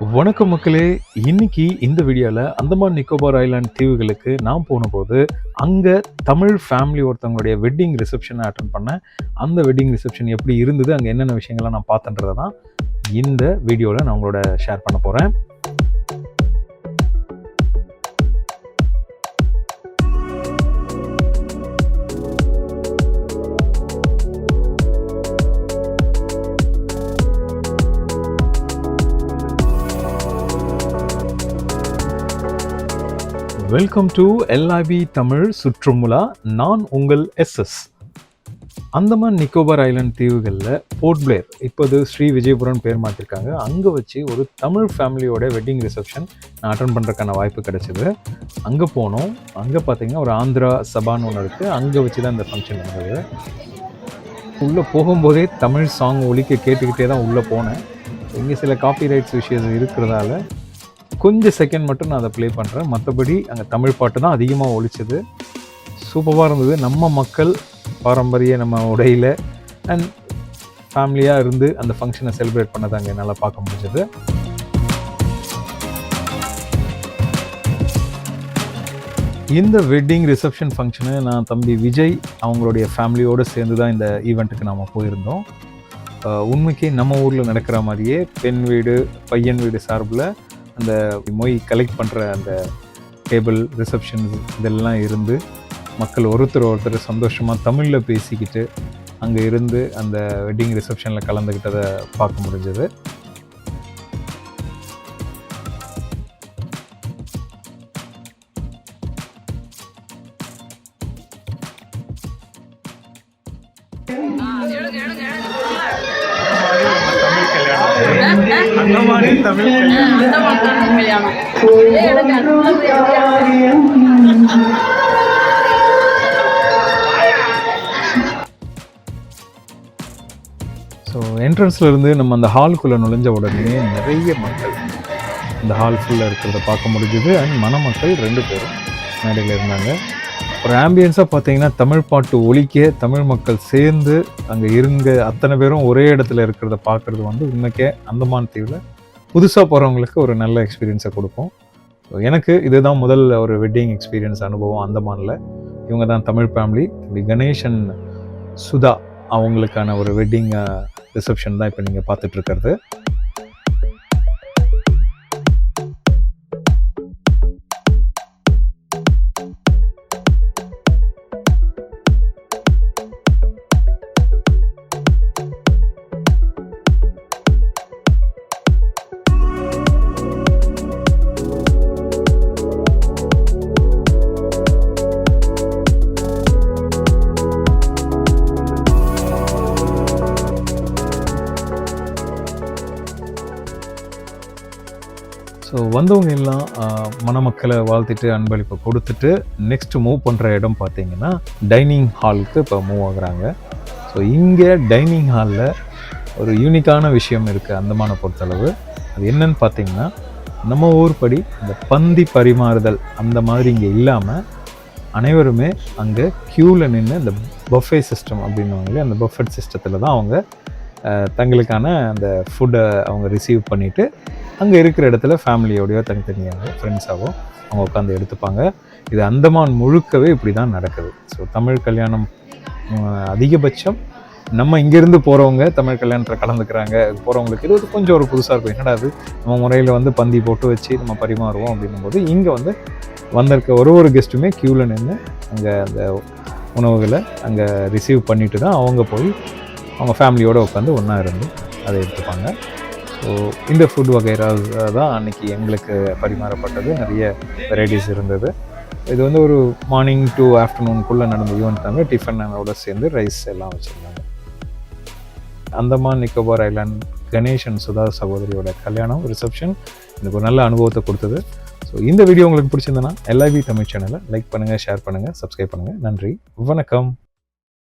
வணக்கம் மக்களே. இன்னைக்கு இந்த வீடியோவில் அந்தமான் நிக்கோபார் ஐலாண்ட் தீவுகளுக்கு நான் போனபோது அங்கே தமிழ் ஃபேமிலி ஒருத்தவங்களுடைய வெட்டிங் ரிசப்ஷனை அட்டன் பண்ணேன். அந்த வெட்டிங் ரிசப்ஷன் எப்படி இருந்தது, அங்கே என்னென்ன விஷயங்கள்லாம் நான் பார்த்தன்றதை தான் இந்த வீடியோவில் நான் உங்களோட ஷேர் பண்ண போகிறேன். வெல்கம் டு எல்ஐபி தமிழ் சுற்றுமுலா. நான் உங்கள் எஸ்எஸ். அந்தமான் நிக்கோபார் ஐலாண்ட் தீவுகளில் போர்ட் பிளேர், இப்போது ஸ்ரீ விஜயபுரம் பேர் மாற்றிருக்காங்க, அங்கே வச்சு ஒரு தமிழ் ஃபேமிலியோட வெட்டிங் ரிசப்ஷன் நான் அட்டன் பண்ணுறதுக்கான வாய்ப்பு கிடச்சிது. அங்கே போனோம். அங்கே பார்த்தீங்கன்னா ஒரு ஆந்திரா சபான்னு ஒன்று இருக்குது, அங்கே வச்சு தான் இந்த ஃபங்க்ஷன் நடந்தது. உள்ளே போகும்போதே தமிழ் சாங் ஒலிக்க கேட்டுக்கிட்டே தான் உள்ளே போனேன். இங்கே சில காப்பி ரைட்ஸ் விஷயம் இருக்கிறதால கொஞ்சம் செகண்ட் மட்டும் நான் அதை ப்ளே பண்ணுறேன். மற்றபடி அங்கே தமிழ் பாட்டு தான் அதிகமாக ஒலிச்சது. சூப்பராக இருந்தது. நம்ம மக்கள் பாரம்பரிய நம்ம உடையில் அண்ட் ஃபேமிலியாக இருந்து அந்த ஃபங்க்ஷனை செலிப்ரேட் பண்ணதை அங்கே நல்லா பார்க்க முடிஞ்சது. இந்த வெட்டிங் ரிசப்ஷன் ஃபங்க்ஷனை நான் தம்பி விஜய் அவங்களுடைய ஃபேமிலியோடு சேர்ந்து தான் இந்த ஈவெண்ட்டுக்கு நாம் போயிருந்தோம். உண்மைக்கே நம்ம ஊரில் நடக்கிற மாதிரியே பெண் வீடு பையன் வீடு சார்பில் அந்த மொய் கலெக்ட் பண்ணுற அந்த டேபிள் ரிசப்ஷன்ஸ் இதெல்லாம் இருந்து மக்கள் ஒருத்தர் சந்தோஷமாக தமிழில் பேசிக்கிட்டு அங்கே இருந்து அந்த வெட்டிங் ரிசப்ஷனில் கலந்துக்கிட்டதை பார்க்க முடிஞ்சது. ஸோ என்ட்ரன்ஸில் இருந்து நம்ம அந்த ஹாலுக்குள்ளே நுழைஞ்ச உடனே நிறைய மக்கள் இந்த ஹால் ஃபுல்லாக இருக்கிறத பார்க்க முடிஞ்சுது. அண்ட் மணமக்கள் 2 பேரும் மேடையில் இருந்தாங்க. ஒரு ஆம்பியன்ஸாக பார்த்தீங்கன்னா தமிழ் பாட்டு ஒலிக்க தமிழ் மக்கள் சேர்ந்து அங்கே இருங்க அத்தனை பேரும் ஒரே இடத்துல இருக்கிறத பார்க்குறது உண்மைக்கே அந்தமான் தீவில் புதுசாக போகிறவங்களுக்கு ஒரு நல்ல எக்ஸ்பீரியன்ஸை கொடுக்கும். ஸோ எனக்கு இதுதான் முதல் ஒரு வெட்டிங் எக்ஸ்பீரியன்ஸ் அனுபவம் அந்தமானில். இவங்க தான் தமிழ் ஃபேமிலி, கணேசன் சுதா அவங்களுக்கான ஒரு வெட்டிங் ரிசப்ஷன் தான் இப்போ நீங்கள் பார்த்துட்ருக்கிறது. ஸோ வந்தவங்க எல்லாம் மணமக்களை வாழ்த்திட்டு அன்பளிப்பை கொடுத்துட்டு நெக்ஸ்ட்டு மூவ் பண்ணுற இடம் பார்த்தீங்கன்னா டைனிங் ஹாலுக்கு இப்போ மூவ் ஆகுறாங்க. ஸோ இங்கே டைனிங் ஹாலில் ஒரு யூனிக்கான விஷயம் இருக்குது அந்தமானை பொறுத்தளவு. அது என்னன்னு பார்த்தீங்கன்னா, நம்ம ஊர் படி இந்த பந்தி பரிமாறுதல் அந்த மாதிரி இங்கே இல்லாமல் அனைவருமே அங்கே க்யூவில் நின்று இந்த பஃபே சிஸ்டம் அப்படின்னுவாங்களே, அந்த பஃபெட் சிஸ்டத்தில் தான் அவங்க தங்களுக்கான அந்த ஃபுட்டை அவங்க ரிசீவ் பண்ணிவிட்டு அங்கே இருக்கிற இடத்துல ஃபேமிலியோடையோ தனித்தனியாக ஃப்ரெண்ட்ஸாகவோ அவங்க உட்காந்து எடுத்துப்பாங்க. இது அந்தமான் முழுக்கவே இப்படி தான் நடக்குது. ஸோ தமிழ் கல்யாணம் அதிகபட்சம் நம்ம இங்கேருந்து போகிறவங்க தமிழ் கல்யாணத்தில் கலந்துக்கிறாங்க. போகிறவங்களுக்கு இது கொஞ்சம் ஒரு புதுசாக இருக்கும். என்னடா அது நம்ம முறையில் பந்தி போட்டு வச்சு நம்ம பரிமாறுவோம் அப்படின்னும்போது இங்கே வந்திருக்க ஒரு கெஸ்ட்டுமே க்யூவில் நின்று அங்கே அந்த உணவுகளை அங்கே ரிசீவ் பண்ணிட்டு தான் அவங்க போய் அவங்க ஃபேமிலியோடு உட்காந்து ஒன்றா இருந்து அதை எடுத்துப்பாங்க. ஸோ இந்த ஃபுட் வகைரா தான் அன்றைக்கி எங்களுக்கு பரிமாறப்பட்டது. நிறைய வெரைட்டிஸ் இருந்தது. இது ஒரு மார்னிங் டு ஆஃப்டர்நூனுக்குள்ளே நடந்த ஈவெண்ட் தாங்க. டிஃபனோட சேர்ந்து ரைஸ் எல்லாம் வச்சுருந்தாங்க. அந்தமான் நிக்கோபார் ஐலாண்ட் கணேசன் சுதா சகோதரியோட கல்யாணம் ரிசப்ஷன் எனக்கு ஒரு நல்ல அனுபவத்தை கொடுத்தது. ஸோ இந்த வீடியோ உங்களுக்கு பிடிச்சிருந்தனா எல்ஐவி தமிழ் சேனலை லைக் பண்ணுங்கள், ஷேர் பண்ணுங்கள், சப்ஸ்கிரைப் பண்ணுங்கள். நன்றி, வணக்கம்.